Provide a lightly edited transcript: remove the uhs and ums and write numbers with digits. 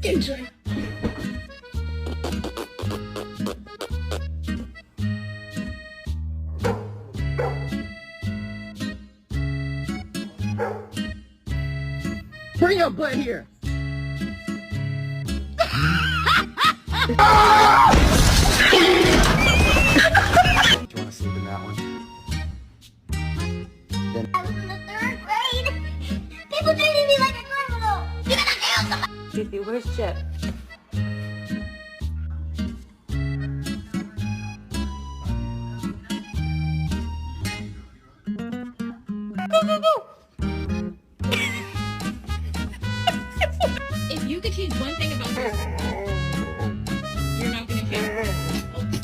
Enjoy. Bring your butt here. Do you want to sleep in that one? Then I was in the 3rd grade. People treated me like a criminal. You gotta kill somebody. Fifi, where's Chip?